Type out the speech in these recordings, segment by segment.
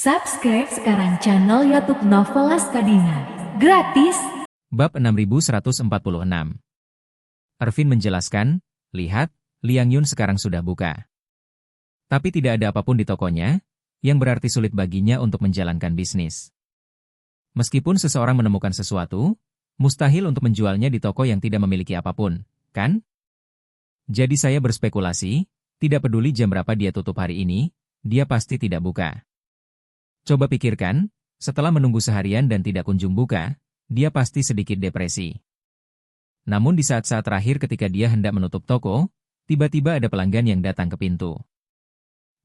Subscribe sekarang channel YouTube Novelas Kadina. Gratis. Bab 6146. Ervin menjelaskan, lihat, Liang Yun sekarang sudah buka. Tapi tidak ada apapun di tokonya, yang berarti sulit baginya untuk menjalankan bisnis. Meskipun seseorang menemukan sesuatu, mustahil untuk menjualnya di toko yang tidak memiliki apapun, kan? Jadi saya berspekulasi, tidak peduli jam berapa dia tutup hari ini, dia pasti tidak buka. Coba pikirkan, setelah menunggu seharian dan tidak kunjung buka, dia pasti sedikit depresi. Namun di saat-saat terakhir ketika dia hendak menutup toko, tiba-tiba ada pelanggan yang datang ke pintu.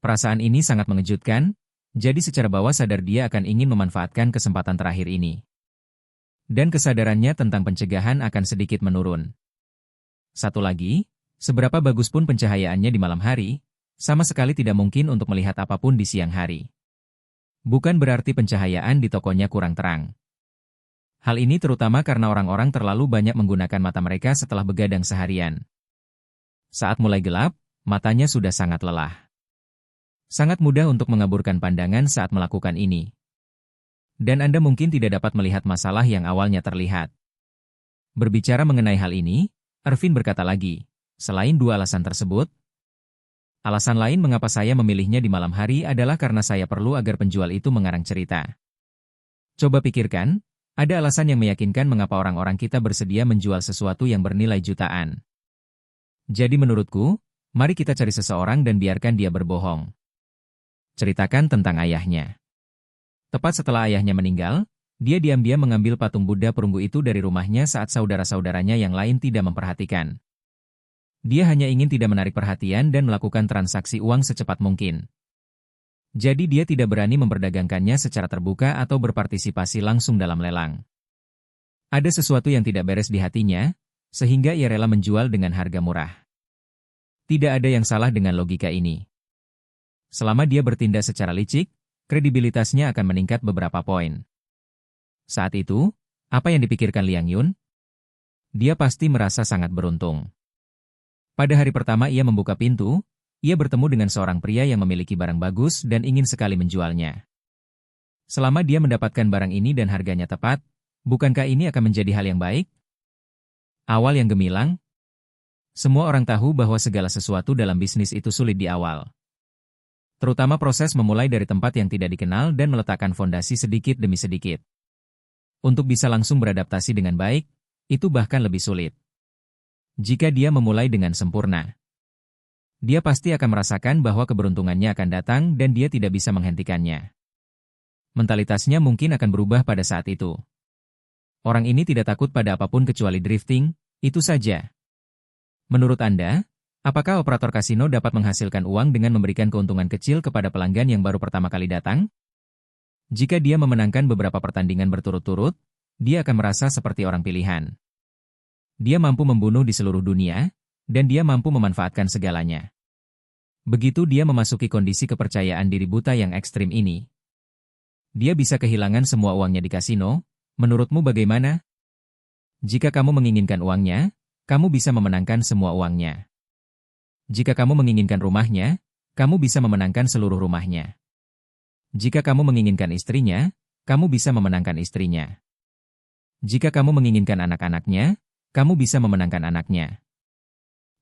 Perasaan ini sangat mengejutkan, jadi secara bawah sadar dia akan ingin memanfaatkan kesempatan terakhir ini. Dan kesadarannya tentang pencegahan akan sedikit menurun. Satu lagi, seberapa bagus pun pencahayaannya di malam hari, sama sekali tidak mungkin untuk melihat apapun di siang hari. Bukan berarti pencahayaan di tokonya kurang terang. Hal ini terutama karena orang-orang terlalu banyak menggunakan mata mereka setelah begadang seharian. Saat mulai gelap, matanya sudah sangat lelah. Sangat mudah untuk mengaburkan pandangan saat melakukan ini. Dan Anda mungkin tidak dapat melihat masalah yang awalnya terlihat. Berbicara mengenai hal ini, Ervin berkata lagi, selain dua alasan tersebut, alasan lain mengapa saya memilihnya di malam hari adalah karena saya perlu agar penjual itu mengarang cerita. Coba pikirkan, ada alasan yang meyakinkan mengapa orang-orang kita bersedia menjual sesuatu yang bernilai jutaan. Jadi menurutku, mari kita cari seseorang dan biarkan dia berbohong. Ceritakan tentang ayahnya. Tepat setelah ayahnya meninggal, dia diam-diam mengambil patung Buddha perunggu itu dari rumahnya saat saudara-saudaranya yang lain tidak memperhatikan. Dia hanya ingin tidak menarik perhatian dan melakukan transaksi uang secepat mungkin. Jadi dia tidak berani memperdagangkannya secara terbuka atau berpartisipasi langsung dalam lelang. Ada sesuatu yang tidak beres di hatinya, sehingga ia rela menjual dengan harga murah. Tidak ada yang salah dengan logika ini. Selama dia bertindak secara licik, kredibilitasnya akan meningkat beberapa poin. Saat itu, apa yang dipikirkan Liang Yun? Dia pasti merasa sangat beruntung. Pada hari pertama ia membuka pintu, ia bertemu dengan seorang pria yang memiliki barang bagus dan ingin sekali menjualnya. Selama dia mendapatkan barang ini dan harganya tepat, bukankah ini akan menjadi hal yang baik? Awal yang gemilang. Semua orang tahu bahwa segala sesuatu dalam bisnis itu sulit di awal. Terutama proses memulai dari tempat yang tidak dikenal dan meletakkan fondasi sedikit demi sedikit. Untuk bisa langsung beradaptasi dengan baik, itu bahkan lebih sulit. Jika dia memulai dengan sempurna, dia pasti akan merasakan bahwa keberuntungannya akan datang dan dia tidak bisa menghentikannya. Mentalitasnya mungkin akan berubah pada saat itu. Orang ini tidak takut pada apapun kecuali drifting, itu saja. Menurut Anda, apakah operator kasino dapat menghasilkan uang dengan memberikan keuntungan kecil kepada pelanggan yang baru pertama kali datang? Jika dia memenangkan beberapa pertandingan berturut-turut, dia akan merasa seperti orang pilihan. Dia mampu membunuh di seluruh dunia, dan dia mampu memanfaatkan segalanya. Begitu dia memasuki kondisi kepercayaan diri buta yang ekstrim ini, dia bisa kehilangan semua uangnya di kasino. Menurutmu bagaimana? Jika kamu menginginkan uangnya, kamu bisa memenangkan semua uangnya. Jika kamu menginginkan rumahnya, kamu bisa memenangkan seluruh rumahnya. Jika kamu menginginkan istrinya, kamu bisa memenangkan istrinya. Jika kamu menginginkan anak-anaknya, kamu bisa memenangkan anaknya.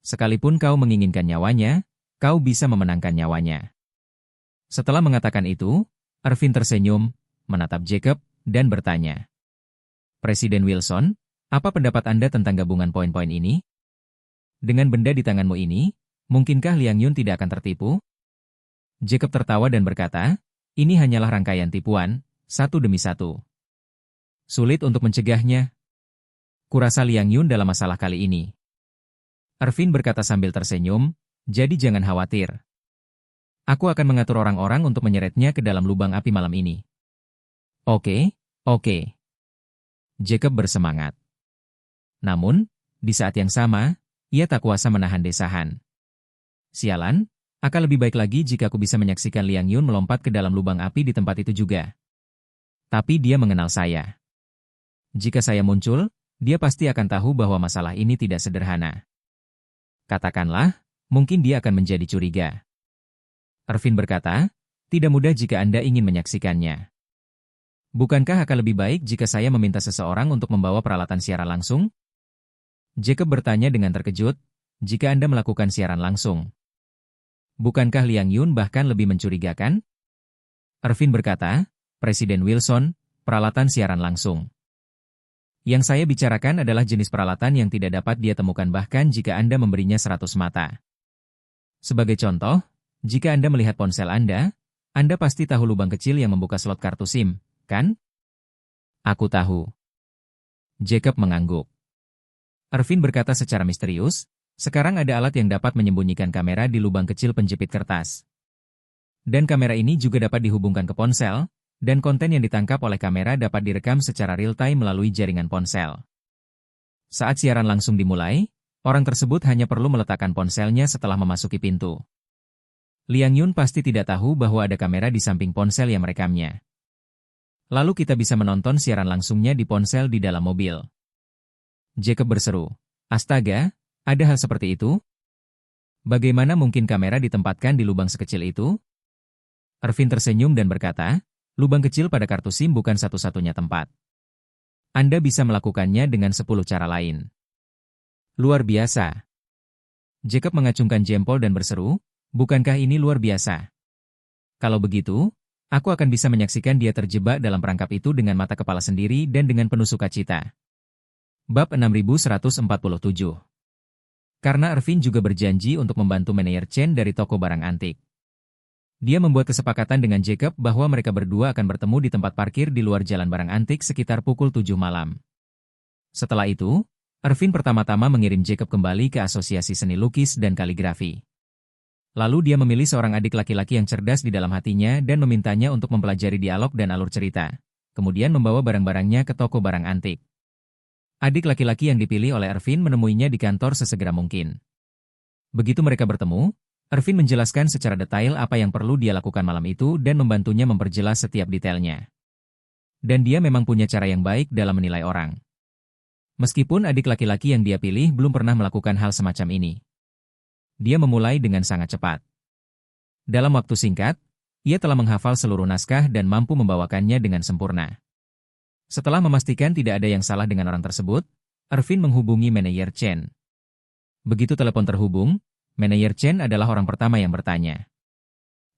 Sekalipun kau menginginkan nyawanya, kau bisa memenangkan nyawanya. Setelah mengatakan itu, Ervin tersenyum, menatap Jacob, dan bertanya, Presiden Wilson, apa pendapat Anda tentang gabungan poin-poin ini? Dengan benda di tanganmu ini, mungkinkah Liang Yun tidak akan tertipu? Jacob tertawa dan berkata, ini hanyalah rangkaian tipuan, satu demi satu. Sulit untuk mencegahnya. Kurasa Liang Yun dalam masalah kali ini. Ervin berkata sambil tersenyum, jadi jangan khawatir. Aku akan mengatur orang-orang untuk menyeretnya ke dalam lubang api malam ini. Oke. Jacob bersemangat. Namun, di saat yang sama, ia tak kuasa menahan desahan. Sialan, akan lebih baik lagi jika aku bisa menyaksikan Liang Yun melompat ke dalam lubang api di tempat itu juga. Tapi dia mengenal saya. Jika saya muncul, dia pasti akan tahu bahwa masalah ini tidak sederhana. Katakanlah, mungkin dia akan menjadi curiga. Ervin berkata, Tidak mudah jika Anda ingin menyaksikannya. Bukankah akan lebih baik jika saya meminta seseorang untuk membawa peralatan siaran langsung? Jacob bertanya dengan terkejut, jika Anda melakukan siaran langsung. Bukankah Liang Yun bahkan lebih mencurigakan? Irvin berkata, Presiden Wilson, peralatan siaran langsung. Yang saya bicarakan adalah jenis peralatan yang tidak dapat dia temukan bahkan jika Anda memberinya 100 mata. Sebagai contoh, jika Anda melihat ponsel Anda pasti tahu lubang kecil yang membuka slot kartu SIM, kan? Aku tahu. Jacob mengangguk. Irvin berkata secara misterius, sekarang ada alat yang dapat menyembunyikan kamera di lubang kecil penjepit kertas. Dan kamera ini juga dapat dihubungkan ke ponsel, dan konten yang ditangkap oleh kamera dapat direkam secara real-time melalui jaringan ponsel. Saat siaran langsung dimulai, orang tersebut hanya perlu meletakkan ponselnya setelah memasuki pintu. Liang Yun pasti tidak tahu bahwa ada kamera di samping ponsel yang merekamnya. Lalu kita bisa menonton siaran langsungnya di ponsel di dalam mobil. Jacob berseru, astaga, ada hal seperti itu? Bagaimana mungkin kamera ditempatkan di lubang sekecil itu? Irvin tersenyum dan berkata, lubang kecil pada kartu SIM bukan satu-satunya tempat. Anda bisa melakukannya dengan 10 cara lain. Luar biasa. Jacob mengacungkan jempol dan berseru, bukankah ini luar biasa? Kalau begitu, aku akan bisa menyaksikan dia terjebak dalam perangkap itu dengan mata kepala sendiri dan dengan penuh sukacita. Bab 6147. Karena Irvin juga berjanji untuk membantu manajer Chen dari toko barang antik. Dia membuat kesepakatan dengan Jacob bahwa mereka berdua akan bertemu di tempat parkir di luar jalan barang antik sekitar pukul 7 malam. Setelah itu, Irvin pertama-tama mengirim Jacob kembali ke Asosiasi Seni Lukis dan Kaligrafi. Lalu dia memilih seorang adik laki-laki yang cerdas di dalam hatinya dan memintanya untuk mempelajari dialog dan alur cerita, kemudian membawa barang-barangnya ke toko barang antik. Adik laki-laki yang dipilih oleh Irvin menemuinya di kantor sesegera mungkin. Begitu mereka bertemu, Irvin menjelaskan secara detail apa yang perlu dia lakukan malam itu dan membantunya memperjelas setiap detailnya. Dan dia memang punya cara yang baik dalam menilai orang. Meskipun adik laki-laki yang dia pilih belum pernah melakukan hal semacam ini. Dia memulai dengan sangat cepat. Dalam waktu singkat, ia telah menghafal seluruh naskah dan mampu membawakannya dengan sempurna. Setelah memastikan tidak ada yang salah dengan orang tersebut, Irvin menghubungi manajer Chen. Begitu telepon terhubung, manajer Chen adalah orang pertama yang bertanya.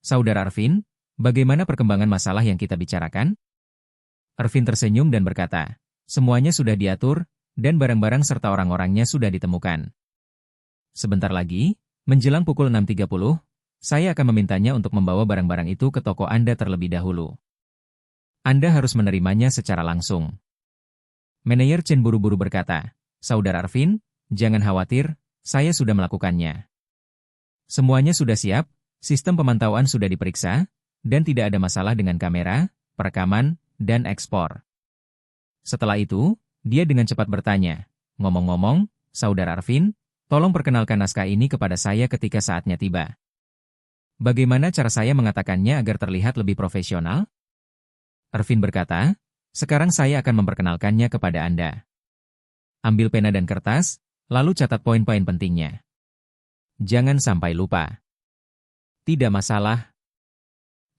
Saudara Irvin, bagaimana perkembangan masalah yang kita bicarakan? Irvin tersenyum dan berkata, semuanya sudah diatur, dan barang-barang serta orang-orangnya sudah ditemukan. Sebentar lagi, menjelang pukul 6.30, saya akan memintanya untuk membawa barang-barang itu ke toko Anda terlebih dahulu. Anda harus menerimanya secara langsung. Manajer Chen buru-buru berkata, Saudara Irvin, jangan khawatir, saya sudah melakukannya. Semuanya sudah siap, sistem pemantauan sudah diperiksa, dan tidak ada masalah dengan kamera, perekaman, dan ekspor. Setelah itu, dia dengan cepat bertanya, ngomong-ngomong, Saudara Irvin, tolong perkenalkan naskah ini kepada saya ketika saatnya tiba. Bagaimana cara saya mengatakannya agar terlihat lebih profesional? Irvin berkata, sekarang saya akan memperkenalkannya kepada Anda. Ambil pena dan kertas, lalu catat poin-poin pentingnya. Jangan sampai lupa. Tidak masalah.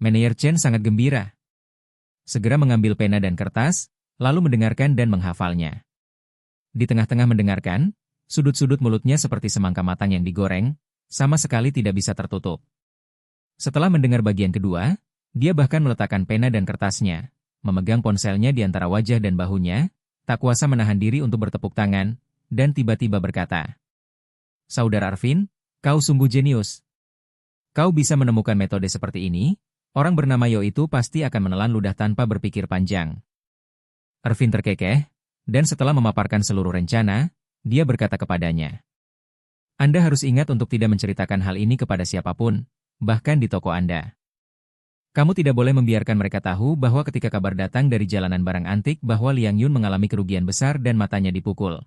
Manajer Chen sangat gembira. Segera mengambil pena dan kertas, lalu mendengarkan dan menghafalnya. Di tengah-tengah mendengarkan, sudut-sudut mulutnya seperti semangka matang yang digoreng, sama sekali tidak bisa tertutup. Setelah mendengar bagian kedua, dia bahkan meletakkan pena dan kertasnya, memegang ponselnya di antara wajah dan bahunya, tak kuasa menahan diri untuk bertepuk tangan, dan tiba-tiba berkata, Saudara Irvin, kau sungguh jenius. Kau bisa menemukan metode seperti ini, orang bernama Yo itu pasti akan menelan ludah tanpa berpikir panjang. Irvin terkekeh, dan setelah memaparkan seluruh rencana, dia berkata kepadanya, Anda harus ingat untuk tidak menceritakan hal ini kepada siapapun, bahkan di toko Anda. Kamu tidak boleh membiarkan mereka tahu bahwa ketika kabar datang dari jalanan barang antik bahwa Liang Yun mengalami kerugian besar dan matanya dipukul.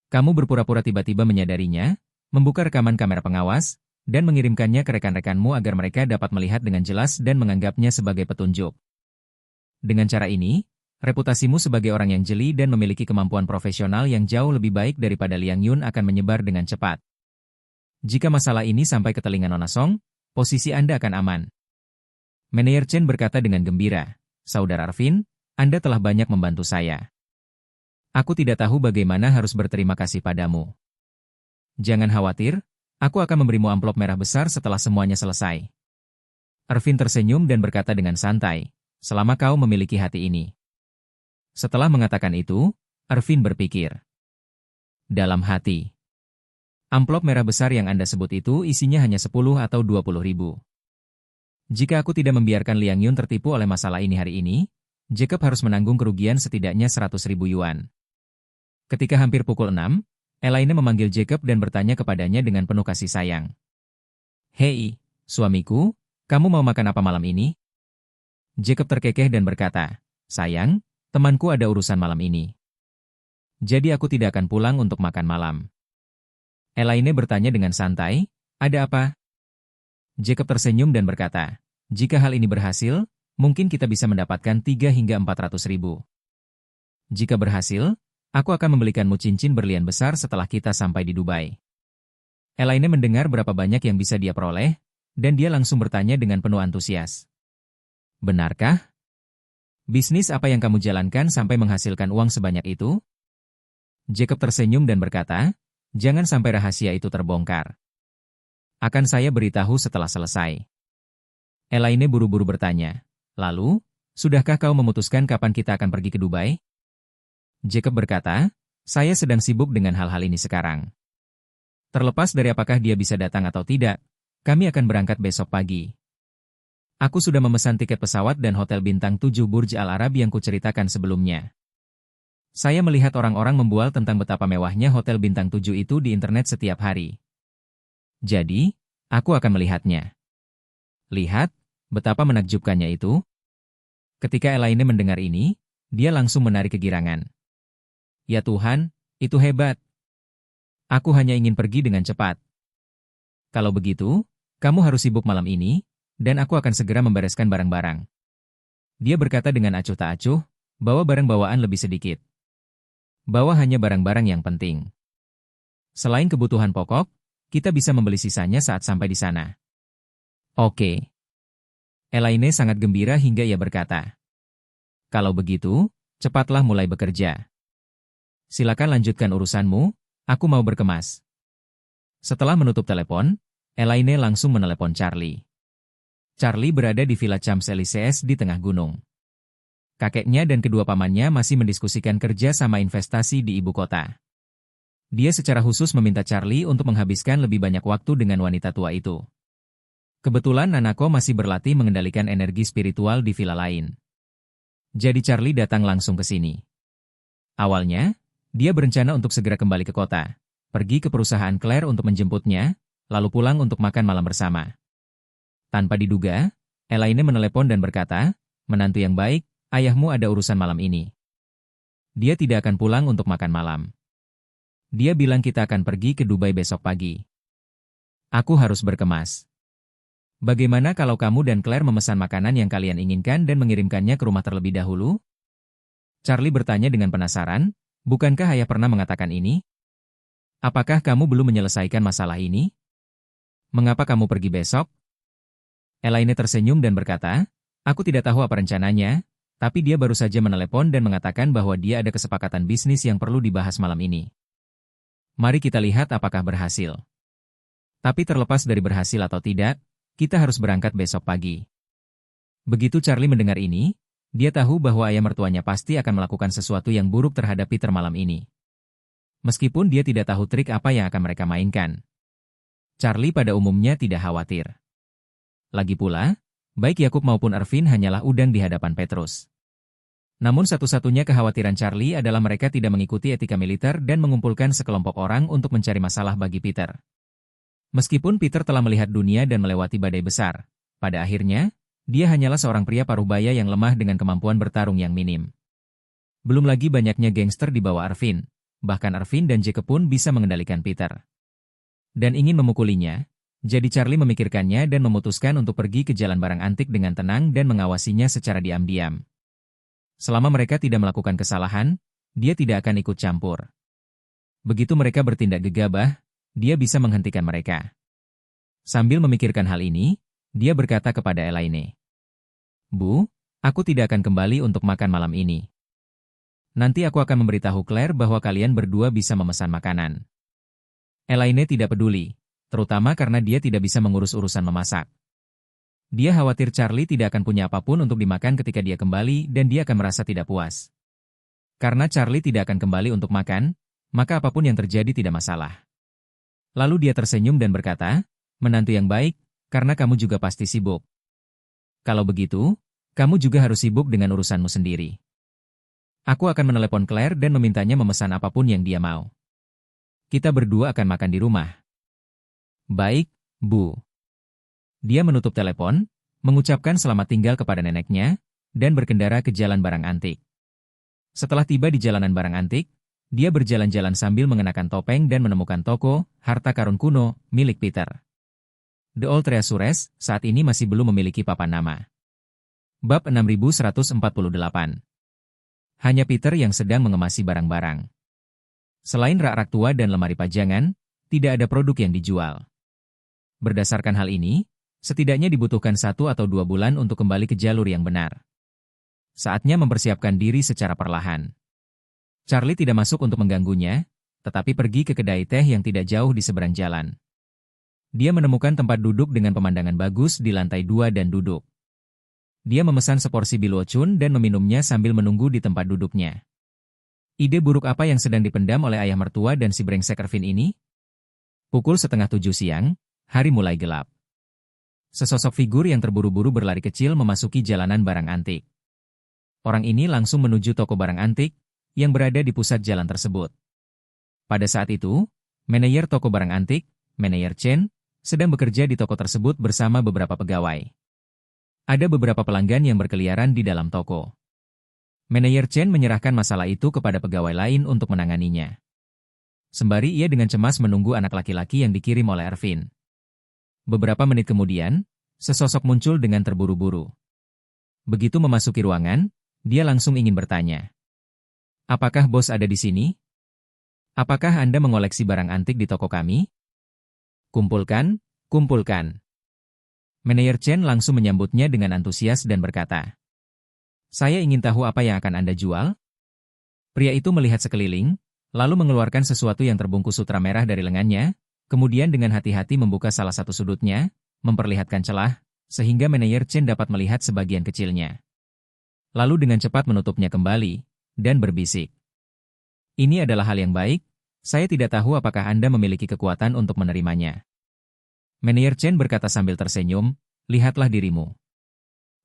Kamu berpura-pura tiba-tiba menyadarinya, membuka rekaman kamera pengawas, dan mengirimkannya ke rekan-rekanmu agar mereka dapat melihat dengan jelas dan menganggapnya sebagai petunjuk. Dengan cara ini, reputasimu sebagai orang yang jeli dan memiliki kemampuan profesional yang jauh lebih baik daripada Liang Yun akan menyebar dengan cepat. Jika masalah ini sampai ke telinga Nona Song, posisi Anda akan aman. Manajer Chen berkata dengan gembira, "Saudara Arvin, Anda telah banyak membantu saya. Aku tidak tahu bagaimana harus berterima kasih padamu. Jangan khawatir, aku akan memberimu amplop merah besar setelah semuanya selesai." Arvin tersenyum dan berkata dengan santai, "Selama kau memiliki hati ini." Setelah mengatakan itu, Arvin berpikir. Dalam hati, amplop merah besar yang Anda sebut itu isinya hanya 10 atau 20 ribu. Jika aku tidak membiarkan Liang Yun tertipu oleh masalah ini hari ini, Jacob harus menanggung kerugian setidaknya 100 ribu yuan. Ketika hampir pukul 6, Elaine memanggil Jacob dan bertanya kepadanya dengan penuh kasih sayang. "Hei, suamiku, kamu mau makan apa malam ini?" Jacob terkekeh dan berkata, "Sayang, temanku ada urusan malam ini. Jadi aku tidak akan pulang untuk makan malam." Elaine bertanya dengan santai, "Ada apa?" Jacob tersenyum dan berkata, "Jika hal ini berhasil, mungkin kita bisa mendapatkan 3 hingga 400 ribu. Jika berhasil, aku akan membelikanmu cincin berlian besar setelah kita sampai di Dubai." Elaine mendengar berapa banyak yang bisa dia peroleh, dan dia langsung bertanya dengan penuh antusias. "Benarkah? Bisnis apa yang kamu jalankan sampai menghasilkan uang sebanyak itu?" Jacob tersenyum dan berkata, "Jangan sampai rahasia itu terbongkar. Akan saya beritahu setelah selesai." Elaine buru-buru bertanya, "Lalu, sudahkah kau memutuskan kapan kita akan pergi ke Dubai?" Jacob berkata, "Saya sedang sibuk dengan hal-hal ini sekarang. Terlepas dari apakah dia bisa datang atau tidak, kami akan berangkat besok pagi. Aku sudah memesan tiket pesawat dan hotel bintang 7 Burj Al Arab yang kuceritakan sebelumnya. Saya melihat orang-orang membual tentang betapa mewahnya hotel bintang 7 itu di internet setiap hari. Jadi, aku akan melihatnya. Lihat, betapa menakjubkannya itu." Ketika Elaine mendengar ini, dia langsung menarik kegirangan. "Ya Tuhan, itu hebat. Aku hanya ingin pergi dengan cepat. Kalau begitu, kamu harus sibuk malam ini, dan aku akan segera membereskan barang-barang." Dia berkata dengan acuh tak acuh, "Bawa barang bawaan lebih sedikit. Bawa hanya barang-barang yang penting. Selain kebutuhan pokok, kita bisa membeli sisanya saat sampai di sana." "Oke." Elaine sangat gembira hingga ia berkata, "Kalau begitu, cepatlah mulai bekerja. Silakan lanjutkan urusanmu, aku mau berkemas." Setelah menutup telepon, Elaine langsung menelepon Charlie. Charlie berada di Villa Champs-Élysées di tengah gunung. Kakeknya dan kedua pamannya masih mendiskusikan kerja sama investasi di ibu kota. Dia secara khusus meminta Charlie untuk menghabiskan lebih banyak waktu dengan wanita tua itu. Kebetulan Nanako masih berlatih mengendalikan energi spiritual di villa lain. Jadi Charlie datang langsung ke sini. Awalnya, dia berencana untuk segera kembali ke kota, pergi ke perusahaan Claire untuk menjemputnya, lalu pulang untuk makan malam bersama. Tanpa diduga, Elaine menelepon dan berkata, "Menantu yang baik, ayahmu ada urusan malam ini. Dia tidak akan pulang untuk makan malam. Dia bilang kita akan pergi ke Dubai besok pagi. Aku harus berkemas. Bagaimana kalau kamu dan Claire memesan makanan yang kalian inginkan dan mengirimkannya ke rumah terlebih dahulu?" Charlie bertanya dengan penasaran, "Bukankah ayah pernah mengatakan ini? Apakah kamu belum menyelesaikan masalah ini? Mengapa kamu pergi besok?" Elaine tersenyum dan berkata, "Aku tidak tahu apa rencananya, tapi dia baru saja menelepon dan mengatakan bahwa dia ada kesepakatan bisnis yang perlu dibahas malam ini. Mari kita lihat apakah berhasil. Tapi terlepas dari berhasil atau tidak, kita harus berangkat besok pagi." Begitu Charlie mendengar ini, dia tahu bahwa ayah mertuanya pasti akan melakukan sesuatu yang buruk terhadap Peter malam ini. Meskipun dia tidak tahu trik apa yang akan mereka mainkan. Charlie pada umumnya tidak khawatir. Lagi pula, baik Yakub maupun Arvin hanyalah udang di hadapan Petrus. Namun satu-satunya kekhawatiran Charlie adalah mereka tidak mengikuti etika militer dan mengumpulkan sekelompok orang untuk mencari masalah bagi Peter. Meskipun Peter telah melihat dunia dan melewati badai besar, pada akhirnya, dia hanyalah seorang pria paruh baya yang lemah dengan kemampuan bertarung yang minim. Belum lagi banyaknya gangster di bawah Arvin, bahkan Arvin dan Jacob pun bisa mengendalikan Peter. Dan ingin memukulinya, jadi Charlie memikirkannya dan memutuskan untuk pergi ke jalan barang antik dengan tenang dan mengawasinya secara diam-diam. Selama mereka tidak melakukan kesalahan, dia tidak akan ikut campur. Begitu mereka bertindak gegabah, dia bisa menghentikan mereka. Sambil memikirkan hal ini, dia berkata kepada Elaine, Bu, aku tidak akan kembali untuk makan malam ini. Nanti aku akan memberitahu Claire bahwa kalian berdua bisa memesan makanan. Elaine tidak peduli, terutama karena dia tidak bisa mengurus urusan memasak. Dia khawatir Charlie tidak akan punya apapun untuk dimakan ketika dia kembali dan dia akan merasa tidak puas. Karena Charlie tidak akan kembali untuk makan, maka apapun yang terjadi tidak masalah. Lalu dia tersenyum dan berkata, menantu yang baik, karena kamu juga pasti sibuk. Kalau begitu, kamu juga harus sibuk dengan urusanmu sendiri. Aku akan menelepon Claire dan memintanya memesan apapun yang dia mau. Kita berdua akan makan di rumah. Baik, Bu. Dia menutup telepon, mengucapkan selamat tinggal kepada neneknya, dan berkendara ke jalan barang antik. Setelah tiba di jalanan barang antik, dia berjalan-jalan sambil mengenakan topeng dan menemukan toko harta karun kuno milik Peter. The Old Treasures saat ini masih belum memiliki papan nama. Bab 6148. Hanya Peter yang sedang mengemasi barang-barang. Selain rak-rak tua dan lemari pajangan, tidak ada produk yang dijual. Berdasarkan hal ini, setidaknya dibutuhkan 1 atau 2 bulan untuk kembali ke jalur yang benar. Saatnya mempersiapkan diri secara perlahan. Charlie tidak masuk untuk mengganggunya, tetapi pergi ke kedai teh yang tidak jauh di seberang jalan. Dia menemukan tempat duduk dengan pemandangan bagus di lantai 2 dan duduk. Dia memesan seporsi biluocun dan meminumnya sambil menunggu di tempat duduknya. Ide buruk apa yang sedang dipendam oleh ayah mertua dan si brengsek Ervin ini? Pukul 6:30 siang, hari mulai gelap. Sesosok figur yang terburu-buru berlari kecil memasuki jalanan barang antik. Orang ini langsung menuju toko barang antik yang berada di pusat jalan tersebut. Pada saat itu, manajer toko barang antik, manajer Chen, sedang bekerja di toko tersebut bersama beberapa pegawai. Ada beberapa pelanggan yang berkeliaran di dalam toko. Manajer Chen menyerahkan masalah itu kepada pegawai lain untuk menanganinya. Sembari ia dengan cemas menunggu anak laki-laki yang dikirim oleh Ervin. Beberapa menit kemudian, sesosok muncul dengan terburu-buru. Begitu memasuki ruangan, dia langsung ingin bertanya. Apakah bos ada di sini? Apakah Anda mengoleksi barang antik di toko kami? Kumpulkan, kumpulkan. Manajer Chen langsung menyambutnya dengan antusias dan berkata, saya ingin tahu apa yang akan Anda jual? Pria itu melihat sekeliling, lalu mengeluarkan sesuatu yang terbungkus sutra merah dari lengannya, kemudian dengan hati-hati membuka salah satu sudutnya, memperlihatkan celah, sehingga manajer Chen dapat melihat sebagian kecilnya. Lalu dengan cepat menutupnya kembali, dan berbisik. Ini adalah hal yang baik, saya tidak tahu apakah Anda memiliki kekuatan untuk menerimanya. Manajer Chen berkata sambil tersenyum, lihatlah dirimu.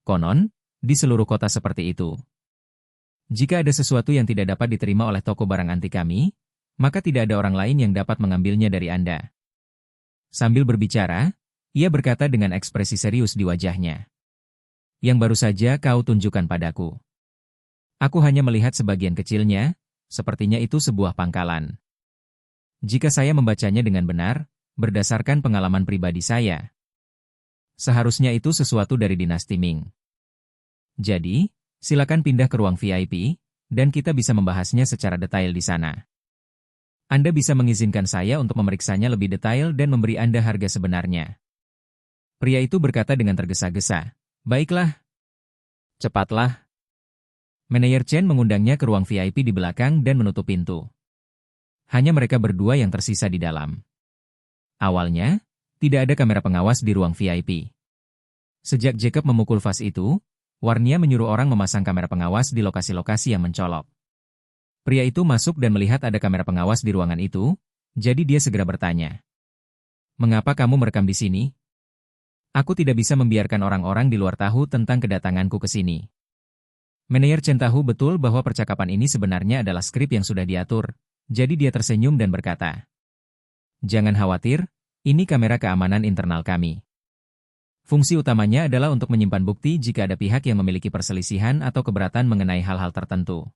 Konon, di seluruh kota seperti itu. Jika ada sesuatu yang tidak dapat diterima oleh toko barang antik kami, maka tidak ada orang lain yang dapat mengambilnya dari Anda. Sambil berbicara, ia berkata dengan ekspresi serius di wajahnya. Yang baru saja kau tunjukkan padaku. Aku hanya melihat sebagian kecilnya, sepertinya itu sebuah pangkalan. Jika saya membacanya dengan benar, berdasarkan pengalaman pribadi saya, seharusnya itu sesuatu dari dinasti Ming. Jadi, silakan pindah ke ruang VIP, dan kita bisa membahasnya secara detail di sana. Anda bisa mengizinkan saya untuk memeriksanya lebih detail dan memberi Anda harga sebenarnya. Pria itu berkata dengan tergesa-gesa, baiklah. Cepatlah. Manajer Chen mengundangnya ke ruang VIP di belakang dan menutup pintu. Hanya mereka berdua yang tersisa di dalam. Awalnya, tidak ada kamera pengawas di ruang VIP. Sejak Jacob memukul vas itu, Warnia menyuruh orang memasang kamera pengawas di lokasi-lokasi yang mencolok. Pria itu masuk dan melihat ada kamera pengawas di ruangan itu, jadi dia segera bertanya. Mengapa kamu merekam di sini? Aku tidak bisa membiarkan orang-orang di luar tahu tentang kedatanganku ke sini. Manajer Chen tahu betul bahwa percakapan ini sebenarnya adalah skrip yang sudah diatur, jadi dia tersenyum dan berkata. Jangan khawatir, ini kamera keamanan internal kami. Fungsi utamanya adalah untuk menyimpan bukti jika ada pihak yang memiliki perselisihan atau keberatan mengenai hal-hal tertentu.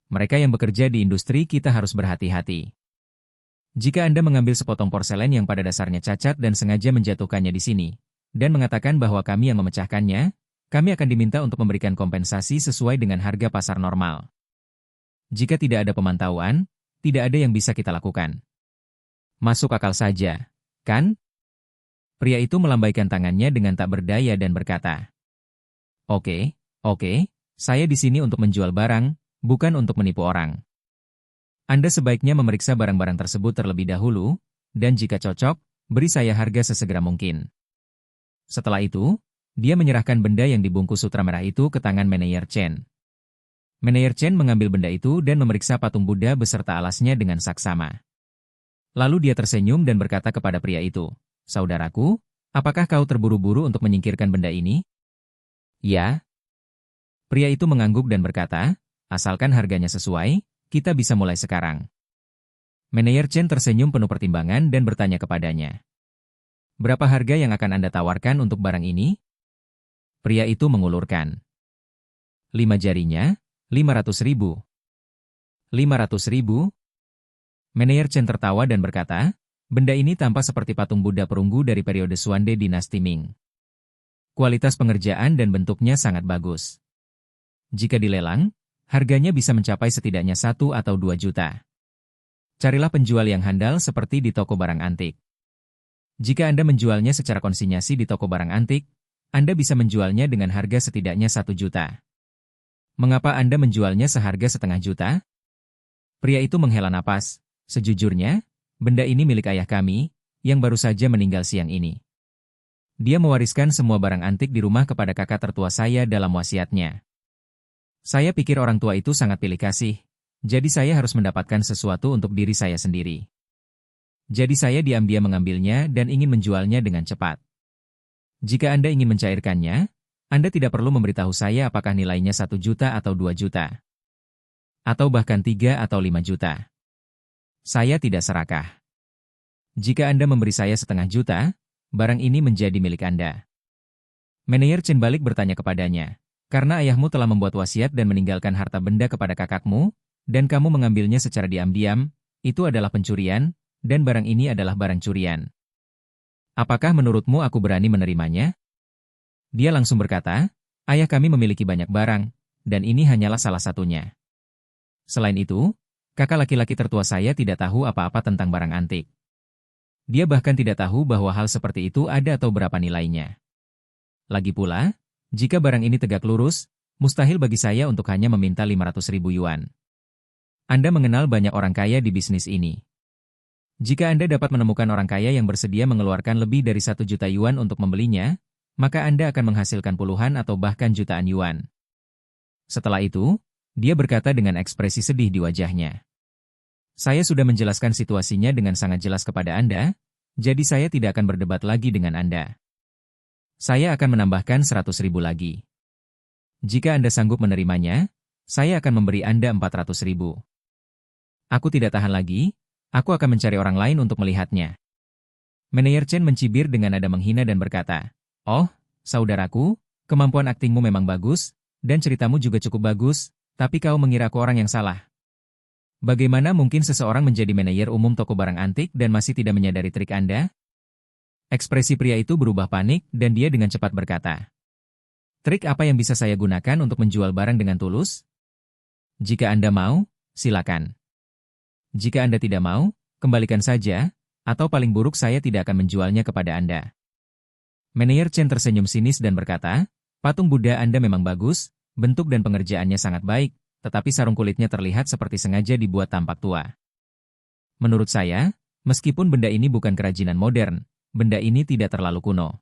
Mereka yang bekerja di industri kita harus berhati-hati. Jika Anda mengambil sepotong porselen yang pada dasarnya cacat dan sengaja menjatuhkannya di sini, dan mengatakan bahwa kami yang memecahkannya, kami akan diminta untuk memberikan kompensasi sesuai dengan harga pasar normal. Jika tidak ada pemantauan, tidak ada yang bisa kita lakukan. Masuk akal saja, kan? Pria itu melambaikan tangannya dengan tak berdaya dan berkata. Oke, saya di sini untuk menjual barang, bukan untuk menipu orang. Anda sebaiknya memeriksa barang-barang tersebut terlebih dahulu, dan jika cocok, beri saya harga sesegera mungkin. Setelah itu, dia menyerahkan benda yang dibungkus sutra merah itu ke tangan manajer Chen. Manajer Chen mengambil benda itu dan memeriksa patung Buddha beserta alasnya dengan saksama. Lalu dia tersenyum dan berkata kepada pria itu, "Saudaraku, apakah kau terburu-buru untuk menyingkirkan benda ini?" "Ya." Pria itu mengangguk dan berkata, "Asalkan harganya sesuai, kita bisa mulai sekarang." Manajer Chen tersenyum penuh pertimbangan dan bertanya kepadanya, "Berapa harga yang akan Anda tawarkan untuk barang ini?" Pria itu mengulurkan 5 jarinya, 500.000. 500.000? Manajer Chen tertawa dan berkata, "Benda ini tampak seperti patung Buddha perunggu dari periode Xuande dinasti Ming. Kualitas pengerjaan dan bentuknya sangat bagus. Jika dilelang, harganya bisa mencapai setidaknya 1 atau 2 juta. Carilah penjual yang handal seperti di toko barang antik. Jika Anda menjualnya secara konsinyasi di toko barang antik, Anda bisa menjualnya dengan harga setidaknya 1 juta. Mengapa Anda menjualnya seharga setengah juta?" Pria itu menghela napas. "Sejujurnya, benda ini milik ayah kami, yang baru saja meninggal siang ini. Dia mewariskan semua barang antik di rumah kepada kakak tertua saya dalam wasiatnya. Saya pikir orang tua itu sangat pilih kasih, jadi saya harus mendapatkan sesuatu untuk diri saya sendiri. Jadi saya diam-diam mengambilnya dan ingin menjualnya dengan cepat. Jika Anda ingin mencairkannya, Anda tidak perlu memberitahu saya apakah nilainya 1 juta atau 2 juta. Atau bahkan 3 atau 5 juta. Saya tidak serakah. Jika Anda memberi saya setengah juta, barang ini menjadi milik Anda." Manajer Chen balik bertanya kepadanya, "Karena ayahmu telah membuat wasiat dan meninggalkan harta benda kepada kakakmu, dan kamu mengambilnya secara diam-diam, itu adalah pencurian, dan barang ini adalah barang curian. Apakah menurutmu aku berani menerimanya?" Dia langsung berkata, "Ayah kami memiliki banyak barang, dan ini hanyalah salah satunya. Selain itu, kakak laki-laki tertua saya tidak tahu apa-apa tentang barang antik. Dia bahkan tidak tahu bahwa hal seperti itu ada atau berapa nilainya. Lagi pula, jika barang ini tegak lurus, mustahil bagi saya untuk hanya meminta 500.000 yuan. Anda mengenal banyak orang kaya di bisnis ini. Jika Anda dapat menemukan orang kaya yang bersedia mengeluarkan lebih dari 1 juta yuan untuk membelinya, maka Anda akan menghasilkan puluhan atau bahkan jutaan yuan." Setelah itu, dia berkata dengan ekspresi sedih di wajahnya, "Saya sudah menjelaskan situasinya dengan sangat jelas kepada Anda, jadi saya tidak akan berdebat lagi dengan Anda. Saya akan menambahkan 100.000 lagi. Jika Anda sanggup menerimanya, saya akan memberi Anda 400.000. Aku tidak tahan lagi, aku akan mencari orang lain untuk melihatnya." Manajer Chen mencibir dengan nada menghina dan berkata, "Oh, saudaraku, kemampuan aktingmu memang bagus, dan ceritamu juga cukup bagus, tapi kau mengira aku orang yang salah. Bagaimana mungkin seseorang menjadi manajer umum toko barang antik dan masih tidak menyadari trik Anda?" Ekspresi pria itu berubah panik dan dia dengan cepat berkata, "Trik apa yang bisa saya gunakan untuk menjual barang dengan tulus? Jika Anda mau, silakan. Jika Anda tidak mau, kembalikan saja, atau paling buruk saya tidak akan menjualnya kepada Anda." Manajer Chen tersenyum sinis dan berkata, "Patung Buddha Anda memang bagus, bentuk dan pengerjaannya sangat baik, tetapi sarung kulitnya terlihat seperti sengaja dibuat tampak tua. Menurut saya, meskipun benda ini bukan kerajinan modern, benda ini tidak terlalu kuno.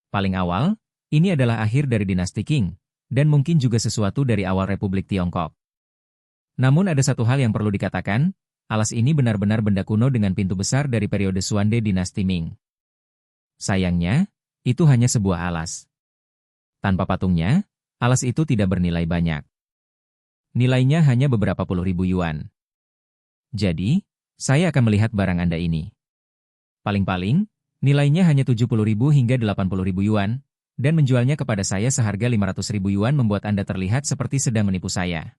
Paling awal, ini adalah akhir dari dinasti Qing, dan mungkin juga sesuatu dari awal Republik Tiongkok. Namun ada satu hal yang perlu dikatakan, alas ini benar-benar benda kuno dengan pintu besar dari periode Xuande dinasti Ming. Sayangnya, itu hanya sebuah alas. Tanpa patungnya, alas itu tidak bernilai banyak. Nilainya hanya beberapa puluh ribu yuan. Jadi, saya akan melihat barang Anda ini. Paling-paling, nilainya hanya 70.000 hingga 80.000 yuan, dan menjualnya kepada saya seharga 500.000 yuan membuat Anda terlihat seperti sedang menipu saya.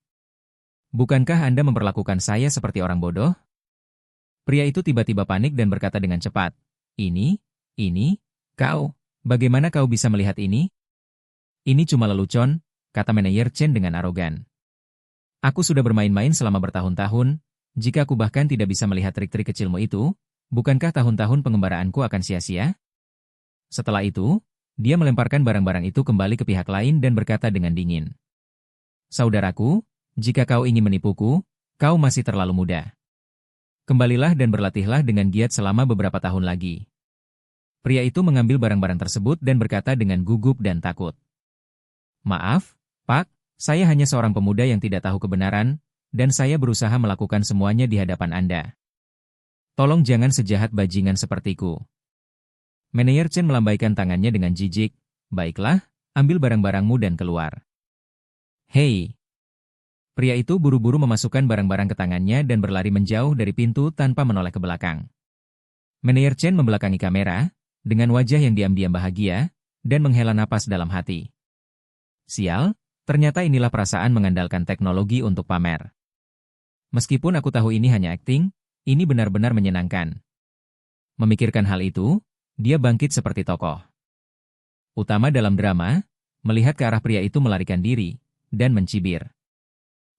Bukankah Anda memperlakukan saya seperti orang bodoh?" Pria itu tiba-tiba panik dan berkata dengan cepat, Ini, bagaimana kau bisa melihat ini?" "Ini cuma lelucon," kata manajer Chen dengan arogan. "Aku sudah bermain-main selama bertahun-tahun, jika aku bahkan tidak bisa melihat trik-trik kecilmu itu, bukankah tahun-tahun pengembaraanku akan sia-sia?" Setelah itu, dia melemparkan barang-barang itu kembali ke pihak lain dan berkata dengan dingin. Saudaraku, jika kau ingin menipuku, kau masih terlalu muda. Kembalilah dan berlatihlah dengan giat selama beberapa tahun lagi. Pria itu mengambil barang-barang tersebut dan berkata dengan gugup dan takut. Maaf, Pak, saya hanya seorang pemuda yang tidak tahu kebenaran, dan saya berusaha melakukan semuanya di hadapan Anda. Tolong jangan sejahat bajingan sepertiku. Manajer Chen melambaikan tangannya dengan jijik. Baiklah, ambil barang-barangmu dan keluar. Hei! Pria itu buru-buru memasukkan barang-barang ke tangannya dan berlari menjauh dari pintu tanpa menoleh ke belakang. Manajer Chen membelakangi kamera, dengan wajah yang diam-diam bahagia, dan menghela napas dalam hati. Sial, ternyata inilah perasaan mengandalkan teknologi untuk pamer. Meskipun aku tahu ini hanya akting, ini benar-benar menyenangkan. Memikirkan hal itu, dia bangkit seperti tokoh utama dalam drama, melihat ke arah pria itu melarikan diri, dan mencibir.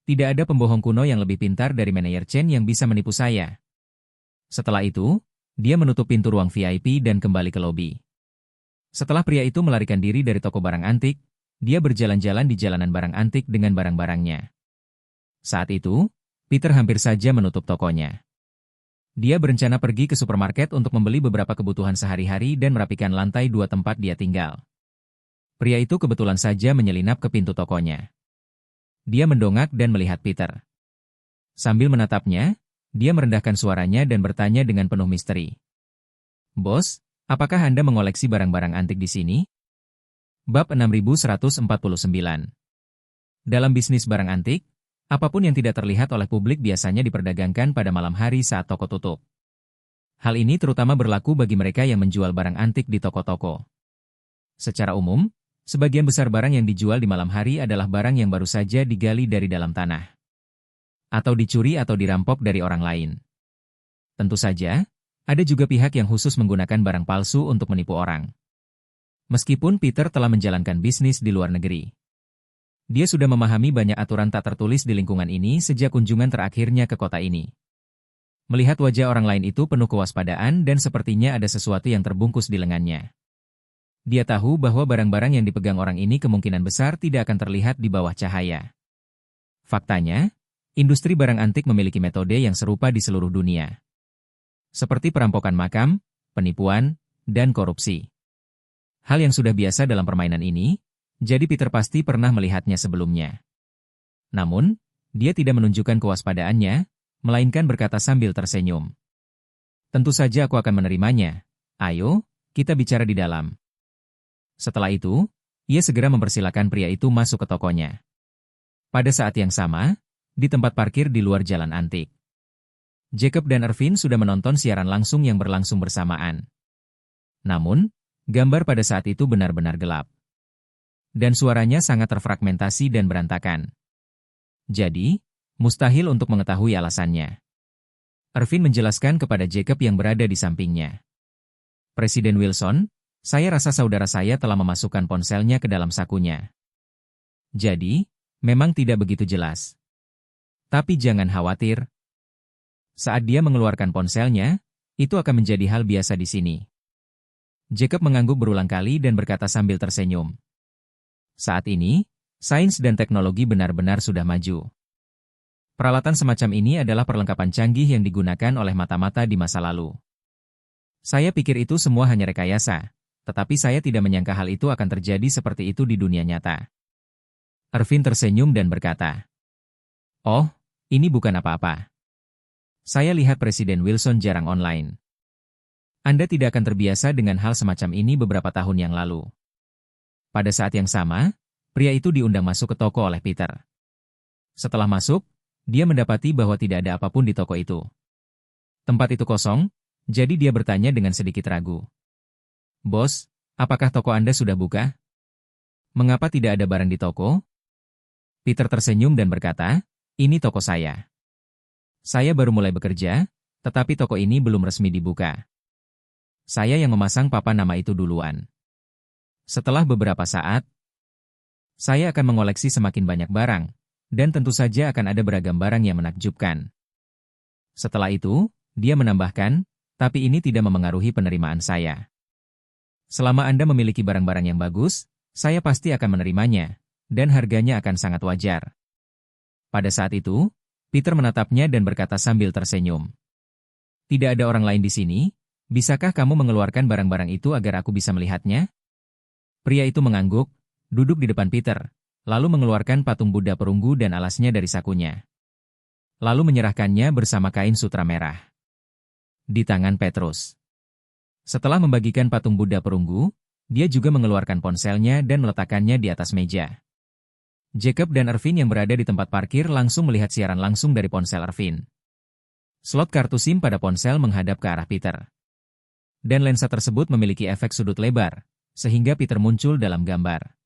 Tidak ada pembohong kuno yang lebih pintar dari manajer Chen yang bisa menipu saya. Setelah itu, dia menutup pintu ruang VIP dan kembali ke lobi. Setelah pria itu melarikan diri dari toko barang antik, dia berjalan-jalan di jalanan barang antik dengan barang-barangnya. Saat itu, Peter hampir saja menutup tokonya. Dia berencana pergi ke supermarket untuk membeli beberapa kebutuhan sehari-hari dan merapikan lantai 2 tempat dia tinggal. Pria itu kebetulan saja menyelinap ke pintu tokonya. Dia mendongak dan melihat Peter. Sambil menatapnya, dia merendahkan suaranya dan bertanya dengan penuh misteri. Bos, apakah Anda mengoleksi barang-barang antik di sini? Bab 6149. Dalam bisnis barang antik, apapun yang tidak terlihat oleh publik biasanya diperdagangkan pada malam hari saat toko tutup. Hal ini terutama berlaku bagi mereka yang menjual barang antik di toko-toko. Secara umum, sebagian besar barang yang dijual di malam hari adalah barang yang baru saja digali dari dalam tanah, atau dicuri atau dirampok dari orang lain. Tentu saja, ada juga pihak yang khusus menggunakan barang palsu untuk menipu orang. Meskipun Peter telah menjalankan bisnis di luar negeri, dia sudah memahami banyak aturan tak tertulis di lingkungan ini sejak kunjungan terakhirnya ke kota ini. Melihat wajah orang lain itu penuh kewaspadaan dan sepertinya ada sesuatu yang terbungkus di lengannya. Dia tahu bahwa barang-barang yang dipegang orang ini kemungkinan besar tidak akan terlihat di bawah cahaya. Faktanya, industri barang antik memiliki metode yang serupa di seluruh dunia. Seperti perampokan makam, penipuan, dan korupsi. Hal yang sudah biasa dalam permainan ini, jadi Peter pasti pernah melihatnya sebelumnya. Namun, dia tidak menunjukkan kewaspadaannya, melainkan berkata sambil tersenyum. Tentu saja aku akan menerimanya. Ayo, kita bicara di dalam. Setelah itu, ia segera mempersilakan pria itu masuk ke tokonya. Pada saat yang sama, di tempat parkir di luar jalan antik, Jacob dan Ervin sudah menonton siaran langsung yang berlangsung bersamaan. Namun, gambar pada saat itu benar-benar gelap. Dan suaranya sangat terfragmentasi dan berantakan. Jadi, mustahil untuk mengetahui alasannya. Ervin menjelaskan kepada Jacob yang berada di sampingnya. Presiden Wilson, saya rasa saudara saya telah memasukkan ponselnya ke dalam sakunya. Jadi, memang tidak begitu jelas. Tapi jangan khawatir. Saat dia mengeluarkan ponselnya, itu akan menjadi hal biasa di sini. Jacob mengangguk berulang kali dan berkata sambil tersenyum. Saat ini, sains dan teknologi benar-benar sudah maju. Peralatan semacam ini adalah perlengkapan canggih yang digunakan oleh mata-mata di masa lalu. Saya pikir itu semua hanya rekayasa. Tetapi saya tidak menyangka hal itu akan terjadi seperti itu di dunia nyata. Ervin tersenyum dan berkata, "Oh, ini bukan apa-apa. Saya lihat Presiden Wilson jarang online. Anda tidak akan terbiasa dengan hal semacam ini beberapa tahun yang lalu." Pada saat yang sama, pria itu diundang masuk ke toko oleh Peter. Setelah masuk, dia mendapati bahwa tidak ada apapun di toko itu. Tempat itu kosong, jadi dia bertanya dengan sedikit ragu. Bos, apakah toko Anda sudah buka? Mengapa tidak ada barang di toko? Peter tersenyum dan berkata, ini toko saya. Saya baru mulai bekerja, tetapi toko ini belum resmi dibuka. Saya yang memasang papan nama itu duluan. Setelah beberapa saat, saya akan mengoleksi semakin banyak barang, dan tentu saja akan ada beragam barang yang menakjubkan. Setelah itu, dia menambahkan, tapi ini tidak memengaruhi penerimaan saya. Selama Anda memiliki barang-barang yang bagus, saya pasti akan menerimanya, dan harganya akan sangat wajar. Pada saat itu, Peter menatapnya dan berkata sambil tersenyum. Tidak ada orang lain di sini, bisakah kamu mengeluarkan barang-barang itu agar aku bisa melihatnya? Pria itu mengangguk, duduk di depan Peter, lalu mengeluarkan patung Buddha perunggu dan alasnya dari sakunya. Lalu menyerahkannya bersama kain sutra merah di tangan Petrus. Setelah membagikan patung Buddha perunggu, dia juga mengeluarkan ponselnya dan meletakkannya di atas meja. Jacob dan Ervin yang berada di tempat parkir langsung melihat siaran langsung dari ponsel Ervin. Slot kartu SIM pada ponsel menghadap ke arah Peter. Dan lensa tersebut memiliki efek sudut lebar, sehingga Peter muncul dalam gambar.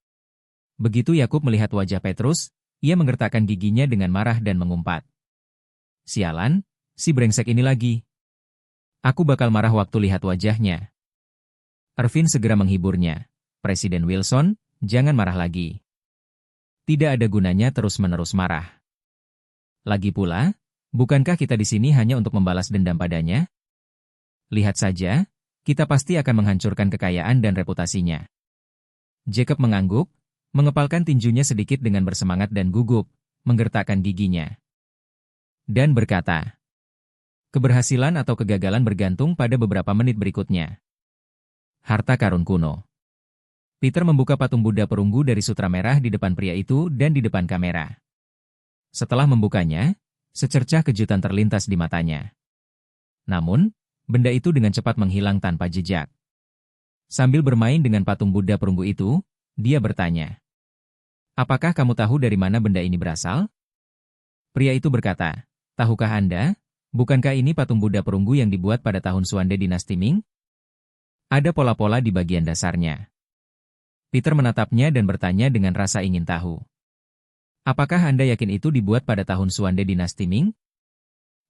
Begitu Yakub melihat wajah Petrus, ia menggertakkan giginya dengan marah dan mengumpat. Sialan, si brengsek ini lagi. Aku bakal marah waktu lihat wajahnya. Ervin segera menghiburnya. Presiden Wilson, jangan marah lagi. Tidak ada gunanya terus-menerus marah. Lagi pula, bukankah kita di sini hanya untuk membalas dendam padanya? Lihat saja, kita pasti akan menghancurkan kekayaan dan reputasinya. Jacob mengangguk, mengepalkan tinjunya sedikit dengan bersemangat dan gugup, menggertakkan giginya. Dan berkata, keberhasilan atau kegagalan bergantung pada beberapa menit berikutnya. Harta karun kuno. Peter membuka patung Buddha perunggu dari sutra merah di depan pria itu dan di depan kamera. Setelah membukanya, secercah kejutan terlintas di matanya. Namun, benda itu dengan cepat menghilang tanpa jejak. Sambil bermain dengan patung Buddha perunggu itu, dia bertanya, apakah kamu tahu dari mana benda ini berasal? Pria itu berkata, tahukah Anda, bukankah ini patung Buddha perunggu yang dibuat pada tahun Suande dinasti Ming? Ada pola-pola di bagian dasarnya. Peter menatapnya dan bertanya dengan rasa ingin tahu. Apakah Anda yakin itu dibuat pada tahun Suande dinasti Ming?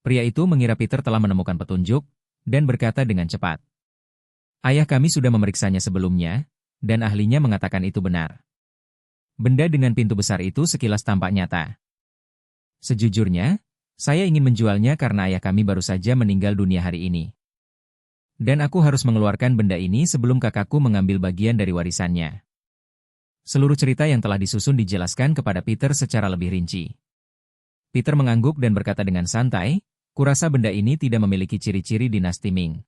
Pria itu mengira Peter telah menemukan petunjuk, dan berkata dengan cepat. Ayah kami sudah memeriksanya sebelumnya, dan ahlinya mengatakan itu benar. Benda dengan pintu besar itu sekilas tampak nyata. Sejujurnya, saya ingin menjualnya karena ayah kami baru saja meninggal dunia hari ini. Dan aku harus mengeluarkan benda ini sebelum kakakku mengambil bagian dari warisannya. Seluruh cerita yang telah disusun dijelaskan kepada Peter secara lebih rinci. Peter mengangguk dan berkata dengan santai, kurasa benda ini tidak memiliki ciri-ciri dinasti Ming.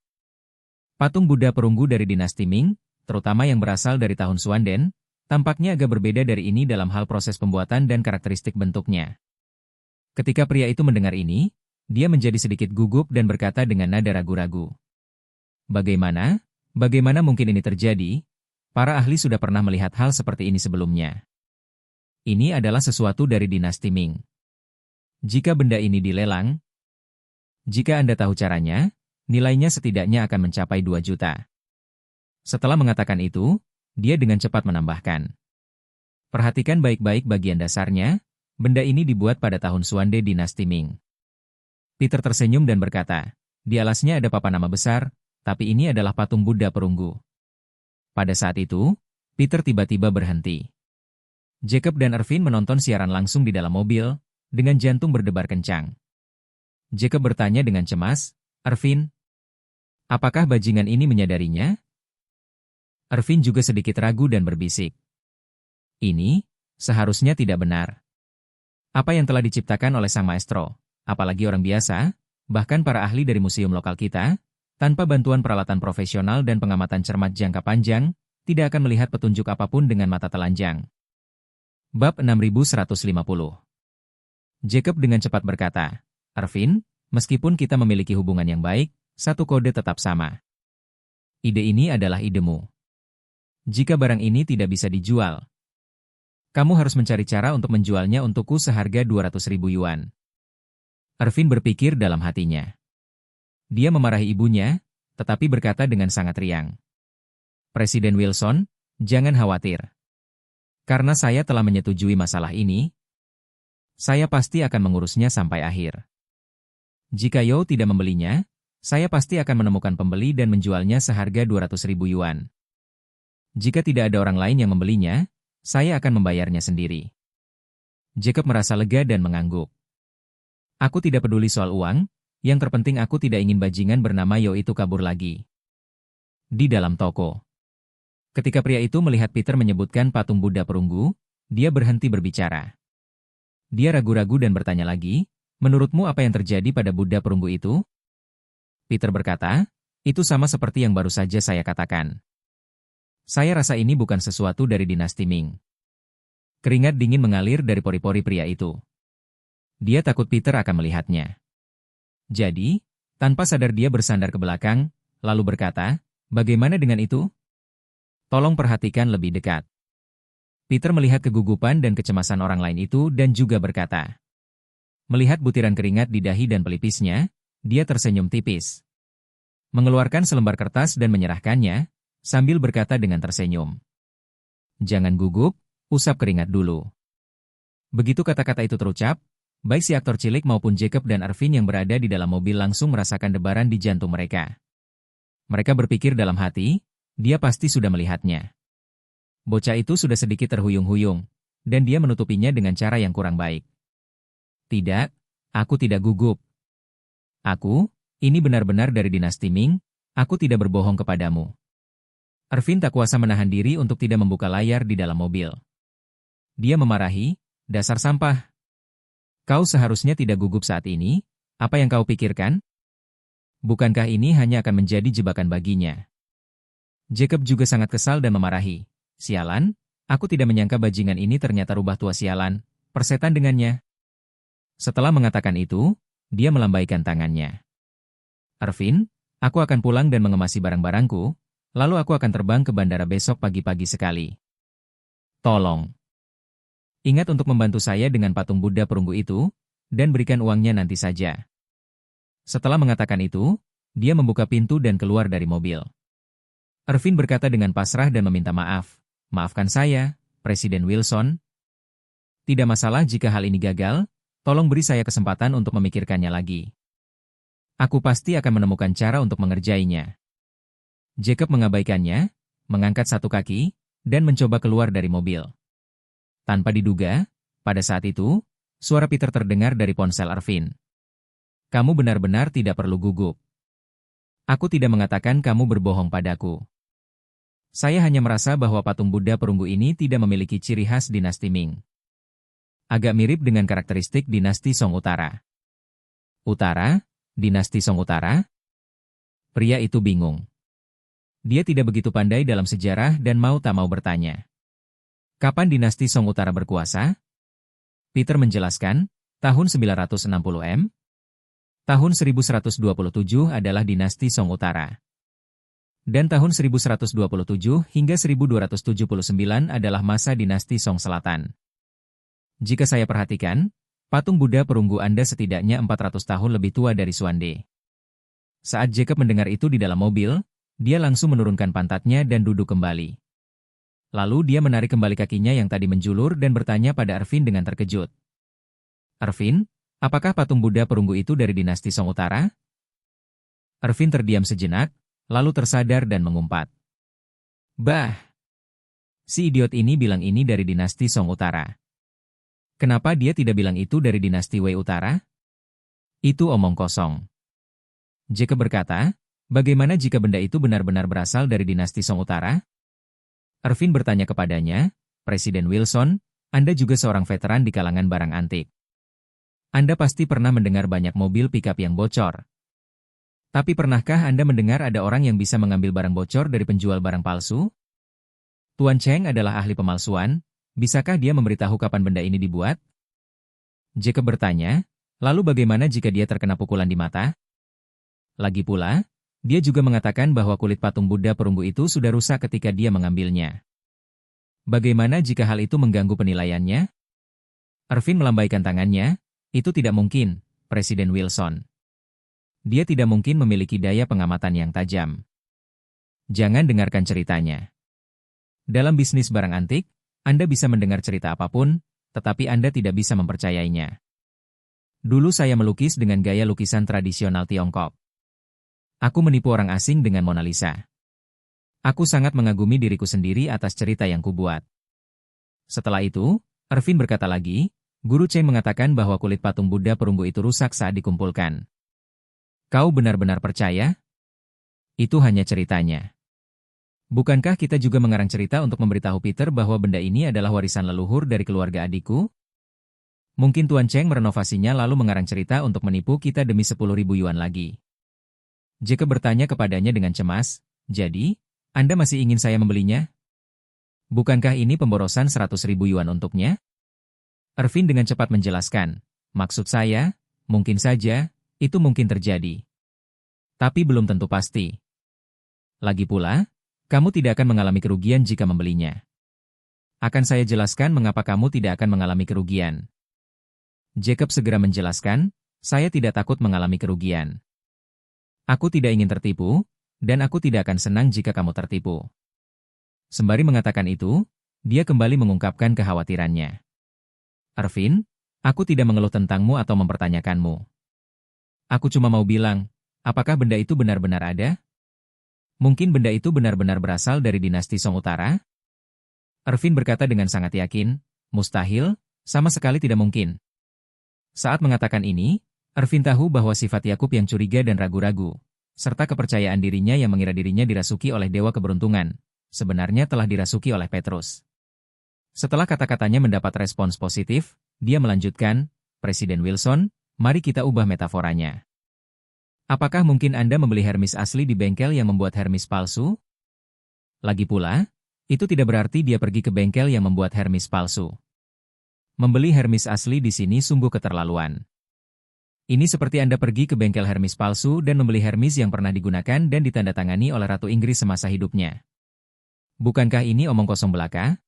Patung Buddha perunggu dari dinasti Ming, terutama yang berasal dari tahun Suanden, tampaknya agak berbeda dari ini dalam hal proses pembuatan dan karakteristik bentuknya. Ketika pria itu mendengar ini, dia menjadi sedikit gugup dan berkata dengan nada ragu-ragu. Bagaimana? Bagaimana mungkin ini terjadi? Para ahli sudah pernah melihat hal seperti ini sebelumnya. Ini adalah sesuatu dari dinasti Ming. Jika benda ini dilelang, jika Anda tahu caranya, nilainya setidaknya akan mencapai 2 juta. Setelah mengatakan itu, dia dengan cepat menambahkan. Perhatikan baik-baik bagian dasarnya, benda ini dibuat pada tahun Suande dinasti Ming. Peter tersenyum dan berkata, di alasnya ada papan nama besar, tapi ini adalah patung Buddha perunggu. Pada saat itu, Peter tiba-tiba berhenti. Jacob dan Ervin menonton siaran langsung di dalam mobil, dengan jantung berdebar kencang. Jacob bertanya dengan cemas, Ervin, apakah bajingan ini menyadarinya? Ervin juga sedikit ragu dan berbisik. Ini, seharusnya tidak benar. Apa yang telah diciptakan oleh sang maestro, apalagi orang biasa, bahkan para ahli dari museum lokal kita, tanpa bantuan peralatan profesional dan pengamatan cermat jangka panjang, tidak akan melihat petunjuk apapun dengan mata telanjang. Bab 6150. Jacob dengan cepat berkata, Ervin, meskipun kita memiliki hubungan yang baik, satu kode tetap sama. Ide ini adalah idemu. Jika barang ini tidak bisa dijual, kamu harus mencari cara untuk menjualnya untukku seharga 200.000 yuan. Ervin berpikir dalam hatinya. Dia memarahi ibunya, tetapi berkata dengan sangat riang. Presiden Wilson, jangan khawatir. Karena saya telah menyetujui masalah ini, saya pasti akan mengurusnya sampai akhir. Jika Yo tidak membelinya, saya pasti akan menemukan pembeli dan menjualnya seharga 200.000 yuan. Jika tidak ada orang lain yang membelinya, saya akan membayarnya sendiri. Jacob merasa lega dan mengangguk. Aku tidak peduli soal uang, yang terpenting aku tidak ingin bajingan bernama Yo itu kabur lagi. Di dalam toko, Ketika pria itu melihat Peter menyebutkan patung Buddha perunggu, dia berhenti berbicara. Dia ragu-ragu dan bertanya lagi, menurutmu apa yang terjadi pada Buddha perunggu itu? Peter berkata, itu sama seperti yang baru saja saya katakan. Saya rasa ini bukan sesuatu dari dinasti Ming. Keringat dingin mengalir dari pori-pori pria itu. Dia takut Peter akan melihatnya. Jadi, tanpa sadar dia bersandar ke belakang, lalu berkata, bagaimana dengan itu? Tolong perhatikan lebih dekat. Peter melihat kegugupan dan kecemasan orang lain itu dan juga berkata. Melihat butiran keringat di dahi dan pelipisnya, dia tersenyum tipis. Mengeluarkan selembar kertas dan menyerahkannya, sambil berkata dengan tersenyum. Jangan gugup, usap keringat dulu. Begitu kata-kata itu terucap, baik si aktor cilik maupun Jacob dan Arvin yang berada di dalam mobil langsung merasakan debaran di jantung mereka. Mereka berpikir dalam hati, dia pasti sudah melihatnya. Bocah itu sudah sedikit terhuyung-huyung, dan dia menutupinya dengan cara yang kurang baik. Tidak, aku tidak gugup. Aku, ini benar-benar dari dinasti Ming, aku tidak berbohong kepadamu. Arvin tak kuasa menahan diri untuk tidak membuka layar di dalam mobil. Dia memarahi, dasar sampah. Kau seharusnya tidak gugup saat ini, apa yang kau pikirkan? Bukankah ini hanya akan menjadi jebakan baginya? Jacob juga sangat kesal dan memarahi. Sialan, aku tidak menyangka bajingan ini ternyata rubah tua sialan, persetan dengannya. Setelah mengatakan itu, dia melambaikan tangannya. Arvin, aku akan pulang dan mengemasi barang-barangku, lalu aku akan terbang ke bandara besok pagi-pagi sekali. Tolong. Ingat untuk membantu saya dengan patung Buddha perunggu itu, dan berikan uangnya nanti saja. Setelah mengatakan itu, dia membuka pintu dan keluar dari mobil. Arvin berkata dengan pasrah dan meminta maaf. Maafkan saya, Presiden Wilson. Tidak masalah jika hal ini gagal, tolong beri saya kesempatan untuk memikirkannya lagi. Aku pasti akan menemukan cara untuk mengerjainya. Jacob mengabaikannya, mengangkat satu kaki, dan mencoba keluar dari mobil. Tanpa diduga, pada saat itu, suara Peter terdengar dari ponsel Arvin. Kamu benar-benar tidak perlu gugup. Aku tidak mengatakan kamu berbohong padaku. Saya hanya merasa bahwa patung Buddha perunggu ini tidak memiliki ciri khas dinasti Ming. Agak mirip dengan karakteristik dinasti Song Utara. Utara? Dinasti Song Utara? Pria itu bingung. Dia tidak begitu pandai dalam sejarah dan mau tak mau bertanya. Kapan dinasti Song Utara berkuasa? Peter menjelaskan, tahun 960 M. Tahun 1127 adalah dinasti Song Utara. Dan tahun 1127 hingga 1279 adalah masa dinasti Song Selatan. Jika saya perhatikan, patung Buddha perunggu Anda setidaknya 400 tahun lebih tua dari Suande. Saat Jacob mendengar itu di dalam mobil, dia langsung menurunkan pantatnya dan duduk kembali. Lalu dia menarik kembali kakinya yang tadi menjulur dan bertanya pada Arvin dengan terkejut. Arvin, apakah patung Buddha perunggu itu dari dinasti Song Utara? Arvin terdiam sejenak, lalu tersadar dan mengumpat. Bah! Si idiot ini bilang ini dari dinasti Song Utara. Kenapa dia tidak bilang itu dari dinasti Wei Utara? Itu omong kosong. Jacob berkata, bagaimana jika benda itu benar-benar berasal dari dinasti Song Utara? Arvin bertanya kepadanya, Presiden Wilson, Anda juga seorang veteran di kalangan barang antik. Anda pasti pernah mendengar banyak mobil pickup yang bocor. Tapi pernahkah Anda mendengar ada orang yang bisa mengambil barang bocor dari penjual barang palsu? Tuan Cheng adalah ahli pemalsuan, bisakah dia memberitahu kapan benda ini dibuat? Jacob bertanya, lalu bagaimana jika dia terkena pukulan di mata? Lagi pula, dia juga mengatakan bahwa kulit patung Buddha perunggu itu sudah rusak ketika dia mengambilnya. Bagaimana jika hal itu mengganggu penilaiannya? Arvin melambaikan tangannya, itu tidak mungkin, Presiden Wilson. Dia tidak mungkin memiliki daya pengamatan yang tajam. Jangan dengarkan ceritanya. Dalam bisnis barang antik, Anda bisa mendengar cerita apapun, tetapi Anda tidak bisa mempercayainya. Dulu saya melukis dengan gaya lukisan tradisional Tiongkok. Aku menipu orang asing dengan Mona Lisa. Aku sangat mengagumi diriku sendiri atas cerita yang kubuat. Setelah itu, Arvin berkata lagi, Guru Cheng mengatakan bahwa kulit patung Buddha perunggu itu rusak saat dikumpulkan. Kau benar-benar percaya? Itu hanya ceritanya. Bukankah kita juga mengarang cerita untuk memberitahu Peter bahwa benda ini adalah warisan leluhur dari keluarga adikku? Mungkin Tuan Cheng merenovasinya lalu mengarang cerita untuk menipu kita demi 10.000 yuan lagi. Jacob bertanya kepadanya dengan cemas, jadi, Anda masih ingin saya membelinya? Bukankah ini pemborosan 100.000 yuan untuknya? Ervin dengan cepat menjelaskan, maksud saya, mungkin saja, itu mungkin terjadi. Tapi belum tentu pasti. Lagi pula, kamu tidak akan mengalami kerugian jika membelinya. Akan saya jelaskan mengapa kamu tidak akan mengalami kerugian. Jacob segera menjelaskan, saya tidak takut mengalami kerugian. Aku tidak ingin tertipu, dan aku tidak akan senang jika kamu tertipu. Sembari mengatakan itu, dia kembali mengungkapkan kekhawatirannya. Ervin, aku tidak mengeluh tentangmu atau mempertanyakanmu. Aku cuma mau bilang, apakah benda itu benar-benar ada? Mungkin benda itu benar-benar berasal dari dinasti Song Utara? Ervin berkata dengan sangat yakin, mustahil, sama sekali tidak mungkin. Saat mengatakan ini, Ervin tahu bahwa sifat Yakub yang curiga dan ragu-ragu, serta kepercayaan dirinya yang mengira dirinya dirasuki oleh dewa keberuntungan, sebenarnya telah dirasuki oleh Petrus. Setelah kata-katanya mendapat respons positif, dia melanjutkan, Presiden Wilson, mari kita ubah metaforanya. Apakah mungkin Anda membeli Hermes asli di bengkel yang membuat Hermes palsu? Lagi pula, itu tidak berarti dia pergi ke bengkel yang membuat Hermes palsu. Membeli Hermes asli di sini sungguh keterlaluan. Ini seperti Anda pergi ke bengkel Hermes palsu dan membeli Hermes yang pernah digunakan dan ditandatangani oleh Ratu Inggris semasa hidupnya. Bukankah ini omong kosong belaka?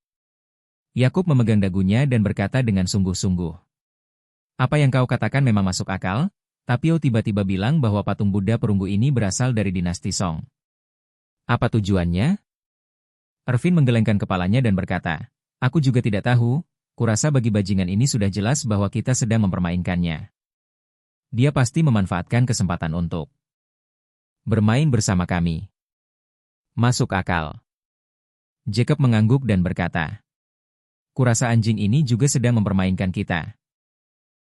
Yakub memegang dagunya dan berkata dengan sungguh-sungguh. Apa yang kau katakan memang masuk akal? Tapio tiba-tiba bilang bahwa patung Buddha perunggu ini berasal dari dinasti Song. Apa tujuannya? Ervin menggelengkan kepalanya dan berkata, aku juga tidak tahu, kurasa bagi bajingan ini sudah jelas bahwa kita sedang mempermainkannya. Dia pasti memanfaatkan kesempatan untuk bermain bersama kami. Masuk akal. Jacob mengangguk dan berkata, kurasa anjing ini juga sedang mempermainkan kita.